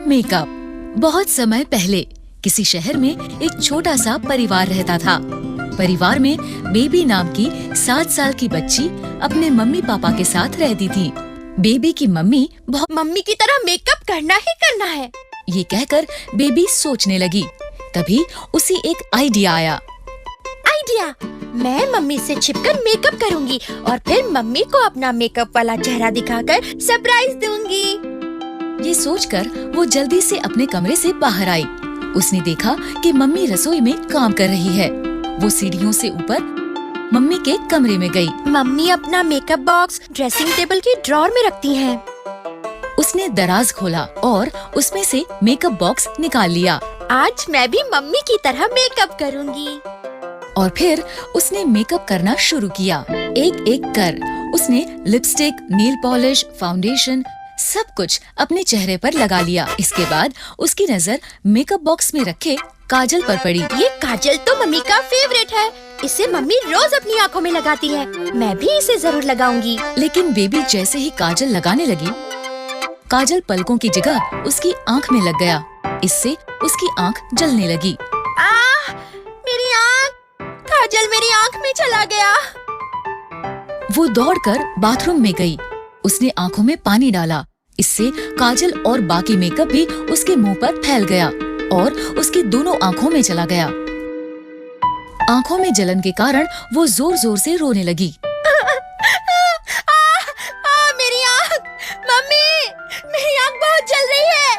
Makeup. बहुत समय पहले किसी शहर में एक छोटा सा परिवार रहता था। परिवार में बेबी नाम की 7 साल की बच्ची अपने मम्मी पापा के साथ रहती थी। बेबी की मम्मी मम्मी की तरह मेकअप करना ही करना है। ये कहकर बेबी सोचने लगी। तभी उसे एक आइडिया आया। आइडिया, मैं मम्मी से छिपकर मेकअप करूंगी और फिर मम्मी को अपना मेकअप वाला चेहरा दिखाकर सरप्राइज दूंगी। ये सोचकर वो जल्दी से अपने कमरे से बाहर आई। उसने देखा कि मम्मी रसोई में काम कर रही है। वो सीढ़ियों से ऊपर मम्मी के कमरे में गई। मम्मी अपना मेकअप बॉक्स ड्रेसिंग टेबल की ड्रॉर में रखती हैं। उसने दराज खोला और उसमें से मेकअप बॉक्स निकाल लिया। आज मैं भी मम्मी की तरह मेकअप करूंगी। और फिर उसने मेकअप करना शुरू किया। एक एक कर उसने लिपस्टिक, नेल पॉलिश, फाउंडेशन सब कुछ अपने चेहरे पर लगा लिया। इसके बाद उसकी नजर मेकअप बॉक्स में रखे काजल पर पड़ी। ये काजल तो मम्मी का फेवरेट है। इसे मम्मी रोज अपनी आँखों में लगाती है। मैं भी इसे जरूर लगाऊंगी। लेकिन बेबी जैसे ही काजल लगाने लगी, काजल पलकों की जगह उसकी आँख में लग गया। इससे उसकी आँख जलने लगी। मेरी आँख! काजल मेरी आँख में चला गया। वो दौड़कर बाथरूम में गई। उसने आँखों में पानी डाला। इससे काजल और बाकी मेकअप भी उसके मुंह पर फैल गया और उसकी दोनों आँखों में चला गया। आँखों में जलन के कारण वो जोर जोर से रोने लगी। मेरी आँख! मम्मी, मेरी आँख बहुत जल रही है।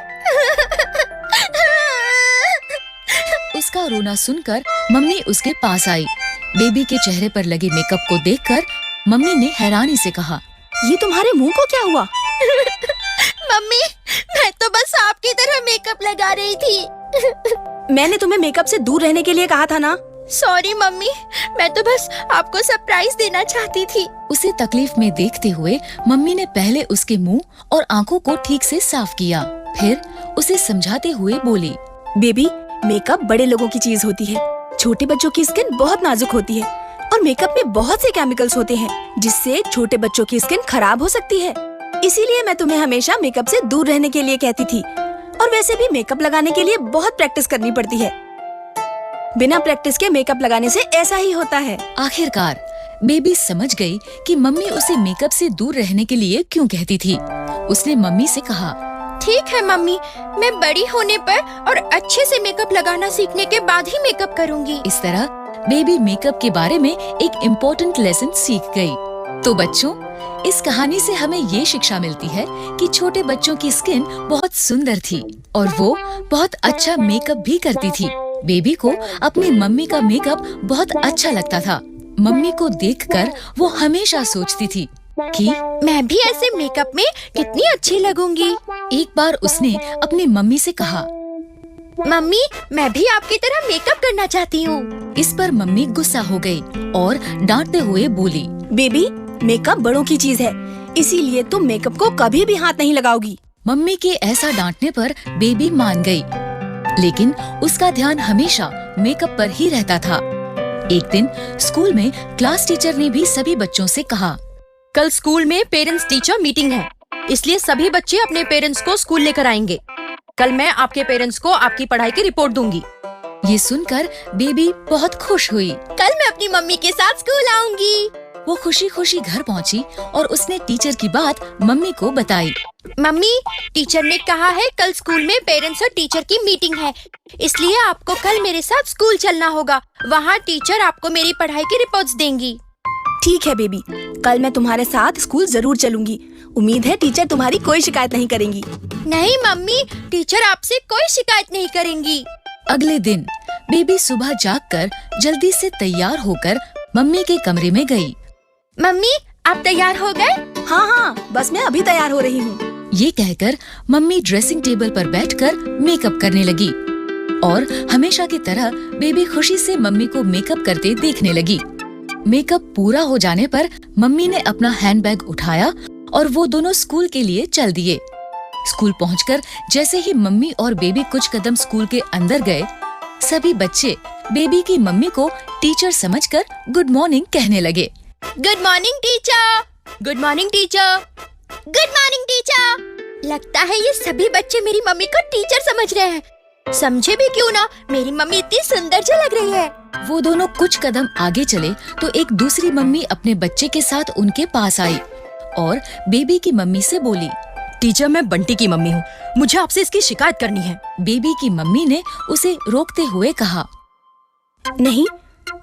उसका रोना सुनकर मम्मी उसके पास आई। बेबी के चेहरे पर लगे मेकअप को देखकर मम्मी ने हैरानी से कहा, ये तुम्हारे मुंह को क्या हुआ? मम्मी, मैं तो बस आपकी तरह मेकअप लगा रही थी। मैंने तुम्हें मेकअप से दूर रहने के लिए कहा था ना। सॉरी मम्मी, मैं तो बस आपको सरप्राइज देना चाहती थी। उसे तकलीफ में देखते हुए मम्मी ने पहले उसके मुंह और आँखों को ठीक से साफ किया। फिर उसे समझाते हुए बोली, बेबी, मेकअप बड़े लोगों की चीज होती है। छोटे बच्चों की स्किन बहुत नाजुक होती है और मेकअप में बहुत से केमिकल्स होते हैं जिससे छोटे बच्चों की स्किन खराब हो सकती है। इसीलिए मैं तुम्हें हमेशा मेकअप से दूर रहने के लिए कहती थी। और वैसे भी मेकअप लगाने के लिए बहुत प्रैक्टिस करनी पड़ती है। बिना प्रैक्टिस के मेकअप लगाने से ऐसा ही होता है। आखिरकार बेबी समझ गई कि मम्मी उसे मेकअप से दूर रहने के लिए क्यों कहती थी। उसने मम्मी से कहा, ठीक है मम्मी, मैं बड़ी होने पर और अच्छे से मेकअप लगाना सीखने के बाद ही मेकअप करूंगी। इस तरह बेबी मेकअप के बारे में एक इम्पोर्टेंट लेसन सीख गई। तो बच्चों, इस कहानी से हमें ये शिक्षा मिलती है कि छोटे बच्चों की स्किन बहुत सुंदर थी और वो बहुत अच्छा मेकअप भी करती थी। बेबी को अपनी मम्मी का मेकअप बहुत अच्छा लगता था। मम्मी को देखकर वो हमेशा सोचती थी कि मैं भी ऐसे मेकअप में कितनी अच्छी लगूंगी। एक बार उसने अपनी मम्मी से कहा, मम्मी, मैं भी आपकी तरह मेकअप करना चाहती हूँ। इस पर मम्मी गुस्सा हो गई और डांटते हुए बोली, बेबी, मेकअप बड़ों की चीज है, इसीलिए तुम मेकअप को कभी भी हाथ नहीं लगाओगी। मम्मी के ऐसा डांटने पर बेबी मान गई, लेकिन उसका ध्यान हमेशा मेकअप पर ही रहता था। एक दिन स्कूल में क्लास टीचर ने भी सभी बच्चों से कहा, कल स्कूल में पेरेंट्स टीचर मीटिंग है, इसलिए सभी बच्चे अपने पेरेंट्स को स्कूल लेकर आएंगे। कल मैं आपके पेरेंट्स को आपकी पढ़ाई की रिपोर्ट दूंगी। ये सुनकर बेबी बहुत खुश हुई। कल मैं अपनी मम्मी के साथ स्कूल आऊंगी। वो खुशी खुशी घर पहुंची और उसने टीचर की बात मम्मी को बताई। मम्मी, टीचर ने कहा है कल स्कूल में पेरेंट्स और टीचर की मीटिंग है, इसलिए आपको कल मेरे साथ स्कूल चलना होगा। वहाँ टीचर आपको मेरी पढ़ाई की रिपोर्ट्स देंगी। ठीक है बेबी, कल मैं तुम्हारे साथ स्कूल जरूर चलूंगी। उम्मीद है टीचर तुम्हारी कोई शिकायत नहीं करेंगी। नहीं मम्मी, टीचर आपसे कोई शिकायत नहीं करेंगी। अगले दिन बेबी सुबह जागकर जल्दी से तैयार होकर मम्मी के कमरे में गई। मम्मी, आप तैयार हो गए? हाँ हाँ, बस मैं अभी तैयार हो रही हूँ। ये कहकर मम्मी ड्रेसिंग टेबल पर बैठकर मेकअप करने लगी और हमेशा की तरह बेबी खुशी से मम्मी को मेकअप करते देखने लगी। मेकअप पूरा हो जाने पर मम्मी ने अपना हैंडबैग उठाया और वो दोनों स्कूल के लिए चल दिए। स्कूल पहुंचकर जैसे ही मम्मी और बेबी कुछ कदम स्कूल के अंदर गए, सभी बच्चे बेबी की मम्मी को टीचर समझकर गुड मॉर्निंग कहने लगे। Good morning teacher, good morning teacher, good morning teacher. लगता है ये सभी बच्चे मेरी मम्मी को टीचर समझ रहे हैं। समझे भी क्यों ना, मेरी मम्मी इतनी सुंदर सी लग रही है। वो दोनों कुछ कदम आगे चले तो एक दूसरी मम्मी अपने बच्चे के साथ उनके पास आई और बेबी की मम्मी से बोली, टीचर, मैं बंटी की मम्मी हूँ, मुझे आपसे इसकी शिकायत करनी है। बेबी की मम्मी ने उसे रोकते हुए कहा, नहीं,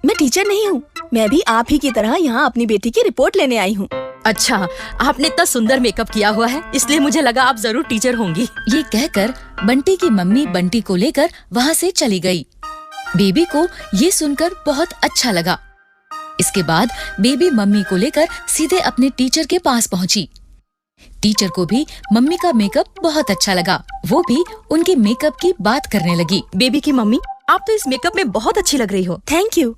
मैं टीचर नहीं हूँ। मैं भी आप ही की तरह यहाँ अपनी बेटी की रिपोर्ट लेने आई हूँ। अच्छा, आपने इतना सुंदर मेकअप किया हुआ है, इसलिए मुझे लगा आप जरूर टीचर होंगी। ये कहकर बंटी की मम्मी बंटी को लेकर वहाँ से चली गई। बेबी को ये सुनकर बहुत अच्छा लगा। इसके बाद बेबी मम्मी को लेकर सीधे अपने टीचर के पास पहुँची। टीचर को भी मम्मी का मेकअप बहुत अच्छा लगा। वो भी उनके मेकअप की बात करने लगी। बेबी की मम्मी, आप तो इस मेकअप में बहुत अच्छी लग रही हो। Thank you.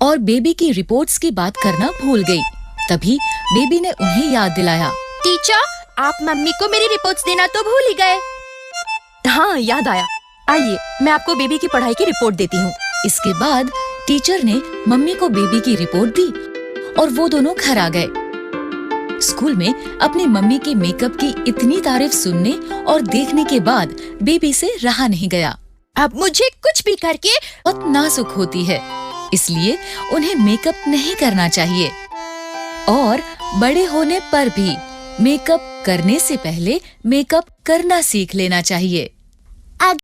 और बेबी की रिपोर्ट्स की बात करना भूल गई। तभी बेबी ने उन्हें याद दिलाया, टीचर, आप मम्मी को मेरी रिपोर्ट्स देना तो भूल ही गए। हाँ, याद आया। आइए, मैं आपको बेबी की पढ़ाई की रिपोर्ट देती हूँ। इसके बाद टीचर ने मम्मी को बेबी की रिपोर्ट दी और वो दोनों घर आ गए। स्कूल में अपनी मम्मी के मेकअप की इतनी तारीफ सुनने और देखने के बाद बेबी से रहा नहीं गया। अब मुझे कुछ भी करके बहुत नाजुक होती है, इसलिए उन्हें मेकअप नहीं करना चाहिए। और बड़े होने पर भी मेकअप करने से पहले मेकअप करना सीख लेना चाहिए।